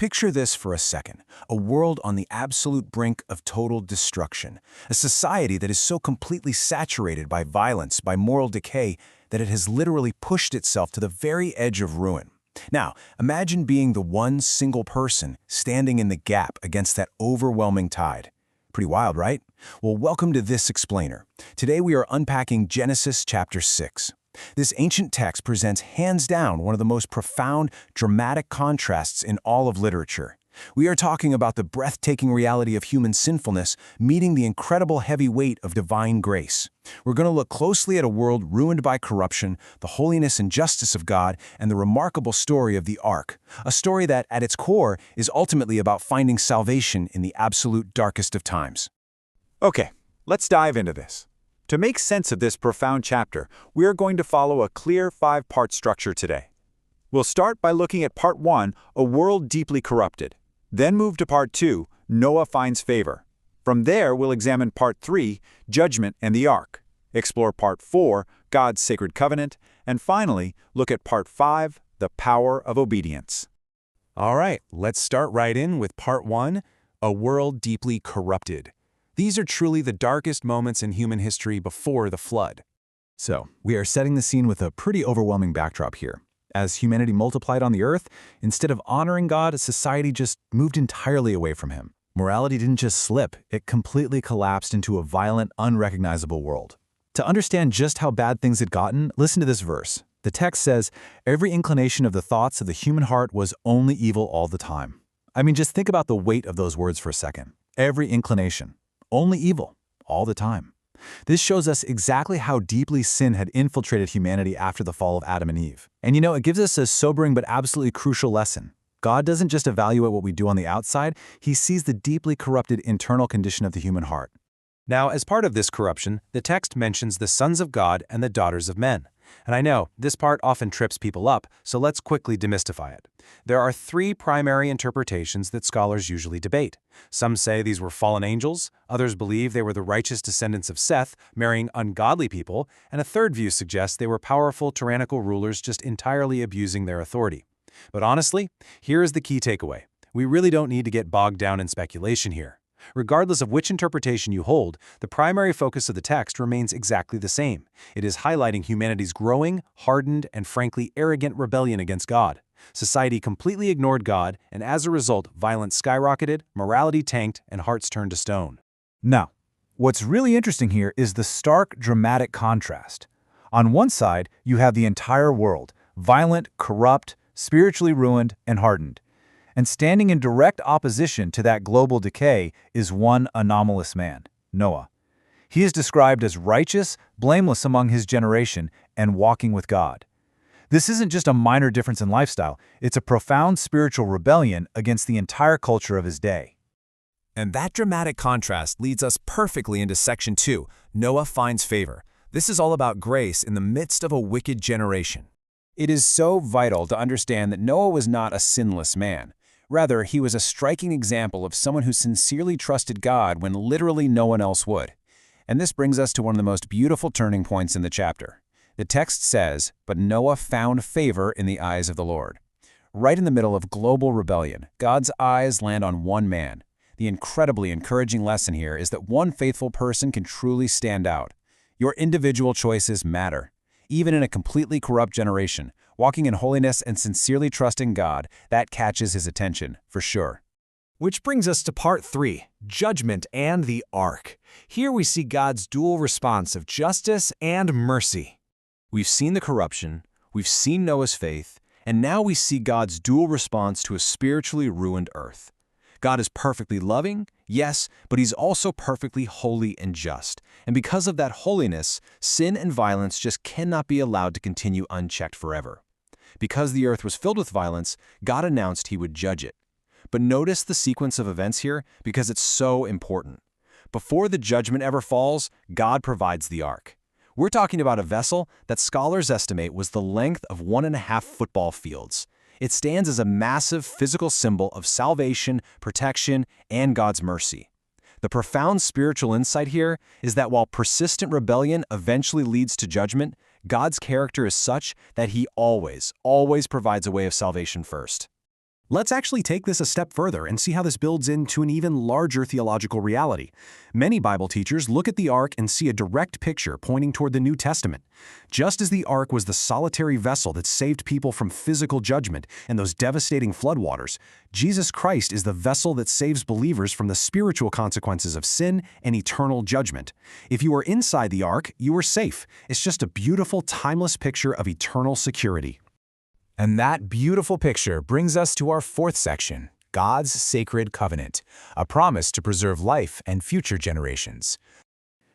Picture this for a second, a world on the absolute brink of total destruction, a society that is so completely saturated by violence, by moral decay, that it has literally pushed itself to the very edge of ruin. Now, imagine being the one single person standing in the gap against that overwhelming tide. Pretty wild, right? Well, welcome to this explainer. Today we are unpacking Genesis chapter 6. This ancient text presents hands down one of the most profound, dramatic contrasts in all of literature. We are talking about the breathtaking reality of human sinfulness meeting the incredible heavy weight of divine grace. We're going to look closely at a world ruined by corruption, the holiness and justice of God, and the remarkable story of the Ark, a story that, at its core, is ultimately about finding salvation in the absolute darkest of times. Okay, let's dive into this. To make sense of this profound chapter, we are going to follow a clear 5-part structure today. We'll start by looking at Part 1, a world deeply corrupted. Then move to Part 2, Noah finds favor. From there, we'll examine Part 3, Judgment and the Ark, explore Part 4, God's sacred covenant, and finally, look at Part 5, the power of obedience. All right, let's start right in with Part 1, a world deeply corrupted. These are truly the darkest moments in human history before the flood. So, we are setting the scene with a pretty overwhelming backdrop here. As humanity multiplied on the earth, instead of honoring God, society just moved entirely away from him. Morality didn't just slip, it completely collapsed into a violent, unrecognizable world. To understand just how bad things had gotten, listen to this verse. The text says, "Every inclination of the thoughts of the human heart was only evil all the time." I mean, just think about the weight of those words for a second. Every inclination. Only evil, all the time. This shows us exactly how deeply sin had infiltrated humanity after the fall of Adam and Eve. And it gives us a sobering but absolutely crucial lesson. God doesn't just evaluate what we do on the outside, he sees the deeply corrupted internal condition of the human heart. Now, as part of this corruption, the text mentions the sons of God and the daughters of men. And I know, this part often trips people up, so let's quickly demystify it. There are 3 primary interpretations that scholars usually debate. Some say these were fallen angels, others believe they were the righteous descendants of Seth, marrying ungodly people, and a third view suggests they were powerful, tyrannical rulers just entirely abusing their authority. But honestly, here is the key takeaway. We really don't need to get bogged down in speculation here. Regardless of which interpretation you hold, the primary focus of the text remains exactly the same. It is highlighting humanity's growing, hardened, and frankly arrogant rebellion against God. Society completely ignored God, and as a result, violence skyrocketed, morality tanked, and hearts turned to stone. Now, what's really interesting here is the stark, dramatic contrast. On one side, you have the entire world, violent, corrupt, spiritually ruined, and hardened. And standing in direct opposition to that global decay is one anomalous man, Noah. He is described as righteous, blameless among his generation, and walking with God. This isn't just a minor difference in lifestyle, it's a profound spiritual rebellion against the entire culture of his day. And that dramatic contrast leads us perfectly into Section 2, Noah finds favor. This is all about grace in the midst of a wicked generation. It is so vital to understand that Noah was not a sinless man. Rather, he was a striking example of someone who sincerely trusted God when literally no one else would. And this brings us to one of the most beautiful turning points in the chapter. The text says, "But Noah found favor in the eyes of the Lord." Right in the middle of global rebellion, God's eyes land on one man. The incredibly encouraging lesson here is that one faithful person can truly stand out. Your individual choices matter. Even in a completely corrupt generation, walking in holiness and sincerely trusting God, that catches his attention, for sure. Which brings us to Part 3, Judgment and the Ark. Here we see God's dual response of justice and mercy. We've seen the corruption, we've seen Noah's faith, and now we see God's dual response to a spiritually ruined earth. God is perfectly loving, yes, but he's also perfectly holy and just. And because of that holiness, sin and violence just cannot be allowed to continue unchecked forever. Because the earth was filled with violence, God announced he would judge it. But notice the sequence of events here because it's so important. Before the judgment ever falls, God provides the ark. We're talking about a vessel that scholars estimate was the length of 1.5 football fields. It stands as a massive physical symbol of salvation, protection, and God's mercy. The profound spiritual insight here is that while persistent rebellion eventually leads to judgment, God's character is such that he always provides a way of salvation first. Let's actually take this a step further and see how this builds into an even larger theological reality. Many Bible teachers look at the ark and see a direct picture pointing toward the New Testament. Just as the ark was the solitary vessel that saved people from physical judgment and those devastating floodwaters, Jesus Christ is the vessel that saves believers from the spiritual consequences of sin and eternal judgment. If you are inside the ark, you are safe. It's just a beautiful, timeless picture of eternal security. And that beautiful picture brings us to our fourth section, God's sacred covenant, a promise to preserve life and future generations.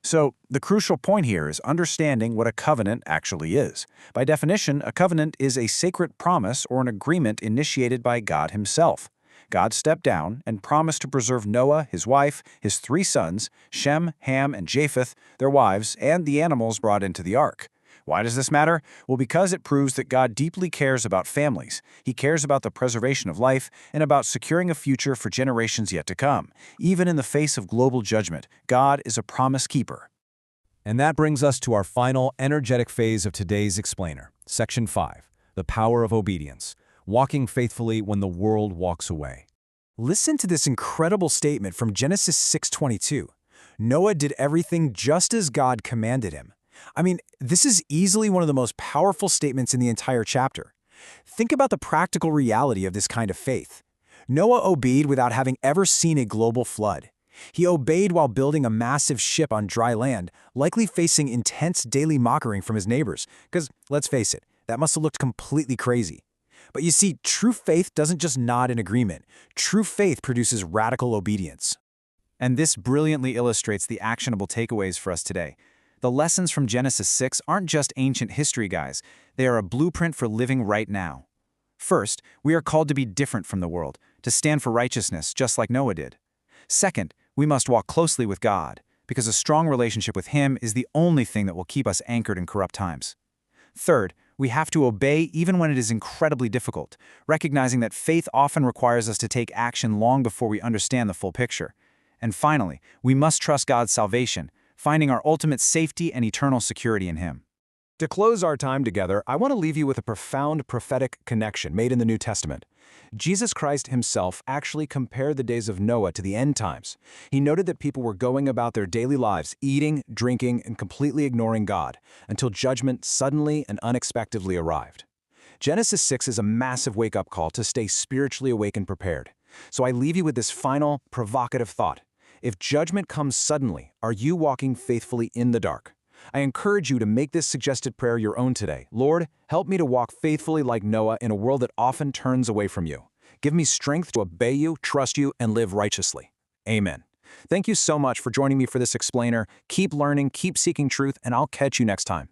So, the crucial point here is understanding what a covenant actually is. By definition, a covenant is a sacred promise or an agreement initiated by God himself. God stepped down and promised to preserve Noah, his wife, his 3 sons, Shem, Ham, and Japheth, their wives, and the animals brought into the ark. Why does this matter? Well, because it proves that God deeply cares about families. He cares about the preservation of life and about securing a future for generations yet to come. Even in the face of global judgment, God is a promise keeper. And that brings us to our final energetic phase of today's explainer, Section 5, the power of obedience, walking faithfully when the world walks away. Listen to this incredible statement from Genesis 6:22. Noah did everything just as God commanded him. I mean, this is easily one of the most powerful statements in the entire chapter. Think about the practical reality of this kind of faith. Noah obeyed without having ever seen a global flood. He obeyed while building a massive ship on dry land, likely facing intense daily mockery from his neighbors, because, let's face it, that must have looked completely crazy. But you see, true faith doesn't just nod in agreement. True faith produces radical obedience. And this brilliantly illustrates the actionable takeaways for us today. The lessons from Genesis 6 aren't just ancient history, guys. They are a blueprint for living right now. First, we are called to be different from the world, to stand for righteousness just like Noah did. Second, we must walk closely with God, because a strong relationship with Him is the only thing that will keep us anchored in corrupt times. Third, we have to obey even when it is incredibly difficult, recognizing that faith often requires us to take action long before we understand the full picture. And finally, we must trust God's salvation, finding our ultimate safety and eternal security in Him. To close our time together, I want to leave you with a profound prophetic connection made in the New Testament. Jesus Christ himself actually compared the days of Noah to the end times. He noted that people were going about their daily lives, eating, drinking, and completely ignoring God, until judgment suddenly and unexpectedly arrived. Genesis 6 is a massive wake-up call to stay spiritually awake and prepared. So I leave you with this final, provocative thought. If judgment comes suddenly, are you walking faithfully in the dark? I encourage you to make this suggested prayer your own today. Lord, help me to walk faithfully like Noah in a world that often turns away from you. Give me strength to obey you, trust you, and live righteously. Amen. Thank you so much for joining me for this explainer. Keep learning, keep seeking truth, and I'll catch you next time.